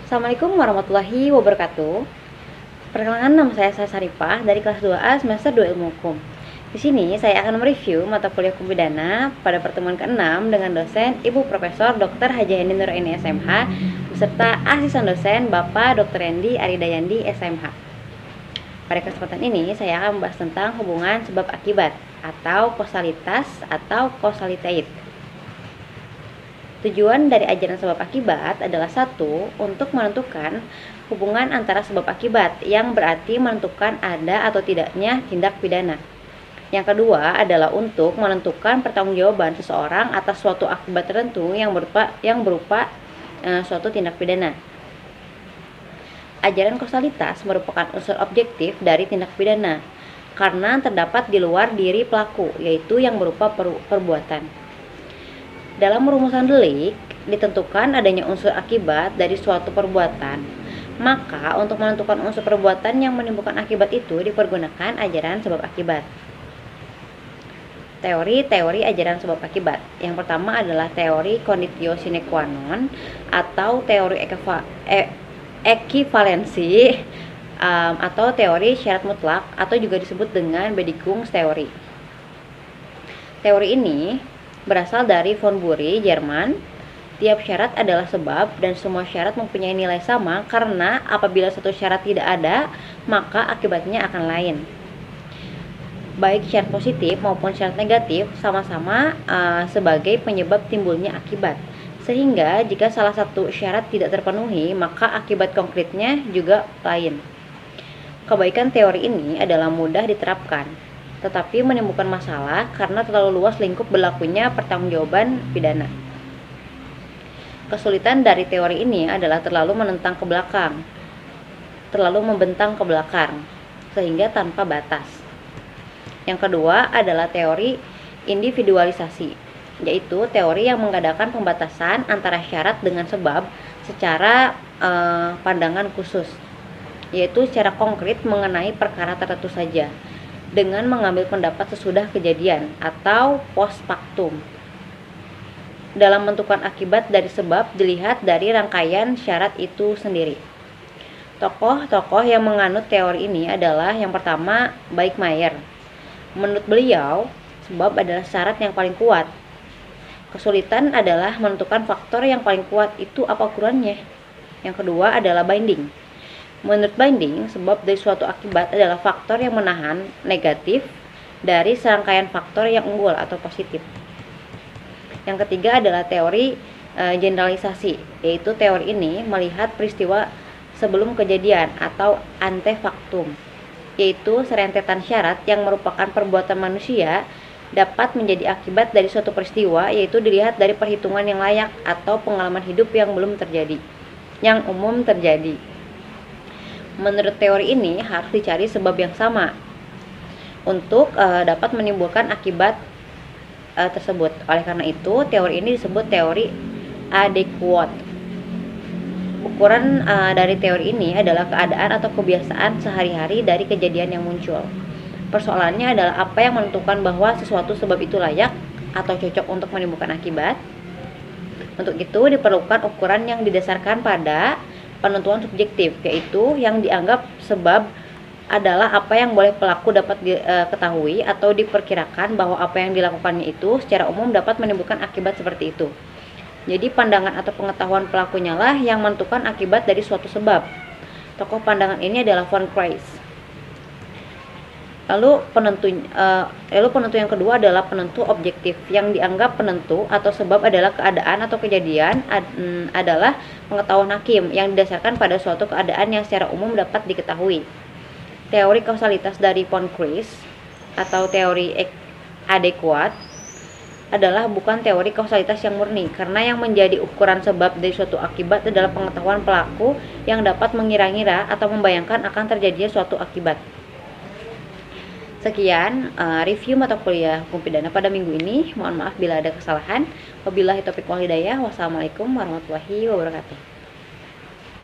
Assalamualaikum warahmatullahi wabarakatuh. Perkenalkan, nama saya Sarifah dari kelas 2A semester 2 Ilmu Hukum. Di sini saya akan mereview mata kuliah hukum pidana pada pertemuan ke-6 dengan dosen Ibu Profesor Dr. Haji Hendi Nuraini SMH beserta asisten dosen Bapak Dr. Rendi Aridayandi SMH. Pada kesempatan ini saya akan membahas tentang hubungan sebab akibat atau kausalitas atau causality. Tujuan dari ajaran sebab akibat adalah satu, untuk menentukan hubungan antara sebab akibat, yang berarti menentukan ada atau tidaknya tindak pidana. Yang kedua adalah untuk menentukan pertanggungjawaban seseorang atas suatu akibat tertentu yang berupa suatu tindak pidana. Ajaran kausalitas merupakan unsur objektif dari tindak pidana karena terdapat di luar diri pelaku, yaitu yang berupa perbuatan. Dalam rumusan delik, ditentukan adanya unsur akibat dari suatu perbuatan. Maka, untuk menentukan unsur perbuatan yang menimbulkan akibat itu dipergunakan ajaran sebab akibat. Teori-teori ajaran sebab akibat. Yang pertama adalah teori conditio sine qua non atau teori ekivalensi atau teori syarat mutlak atau juga disebut dengan Bedingungstheorie teori. Teori ini berasal dari von Bury, Jerman. Tiap syarat adalah sebab dan semua syarat mempunyai nilai sama karena apabila satu syarat tidak ada, maka akibatnya akan lain. Baik syarat positif maupun syarat negatif sama-sama sebagai penyebab timbulnya akibat. Sehingga jika salah satu syarat tidak terpenuhi, maka akibat konkretnya juga lain. Kebaikan teori ini adalah mudah diterapkan, tetapi menimbulkan masalah karena terlalu luas lingkup berlakunya pertanggungjawaban pidana. Kesulitan dari teori ini adalah terlalu menentang ke belakang, terlalu membentang ke belakang, sehingga tanpa batas. Yang kedua adalah teori individualisasi, yaitu teori yang mengadakan pembatasan antara syarat dengan sebab secara pandangan khusus, yaitu secara konkret mengenai perkara tertentu saja, dengan mengambil pendapat sesudah kejadian atau post factum. Dalam menentukan akibat dari sebab dilihat dari rangkaian syarat itu sendiri. Tokoh-tokoh yang menganut teori ini adalah yang pertama Baekmeyer. Menurut beliau, sebab adalah syarat yang paling kuat. Kesulitan adalah menentukan faktor yang paling kuat itu apa ukurannya. Yang kedua adalah Binding. Menurut Binding, sebab dari suatu akibat adalah faktor yang menahan negatif dari serangkaian faktor yang unggul atau positif. Yang ketiga adalah teori generalisasi, yaitu teori ini melihat peristiwa sebelum kejadian atau ante factum, yaitu serentetan syarat yang merupakan perbuatan manusia dapat menjadi akibat dari suatu peristiwa, yaitu dilihat dari perhitungan yang layak atau pengalaman hidup yang belum terjadi, yang umum terjadi. Menurut teori ini harus dicari sebab yang sama untuk dapat menimbulkan akibat tersebut. Oleh karena itu, teori ini disebut teori adekuat. Ukuran dari teori ini adalah keadaan atau kebiasaan sehari-hari dari kejadian yang muncul. Persoalannya adalah apa yang menentukan bahwa sesuatu sebab itu layak atau cocok untuk menimbulkan akibat. Untuk itu diperlukan ukuran yang didasarkan pada penentuan subjektif, yaitu yang dianggap sebab adalah apa yang boleh pelaku dapat diketahui atau diperkirakan bahwa apa yang dilakukannya itu secara umum dapat menimbulkan akibat seperti itu. Jadi pandangan atau pengetahuan pelakunya lah yang menentukan akibat dari suatu sebab. Tokoh pandangan ini adalah von Kleist. Lalu penentu yang kedua adalah penentu objektif. Yang dianggap penentu atau sebab adalah keadaan atau kejadian adalah pengetahuan hakim yang didasarkan pada suatu keadaan yang secara umum dapat diketahui. Teori kausalitas dari von Kleist atau teori adekuat adalah bukan teori kausalitas yang murni, karena yang menjadi ukuran sebab dari suatu akibat adalah pengetahuan pelaku yang dapat mengira-ngira atau membayangkan akan terjadinya suatu akibat. Sekian review mata kuliah hukum pidana pada minggu ini. Mohon maaf bila ada kesalahan. Wabillahi taufiq wal hidayah. Wassalamualaikum warahmatullahi wabarakatuh.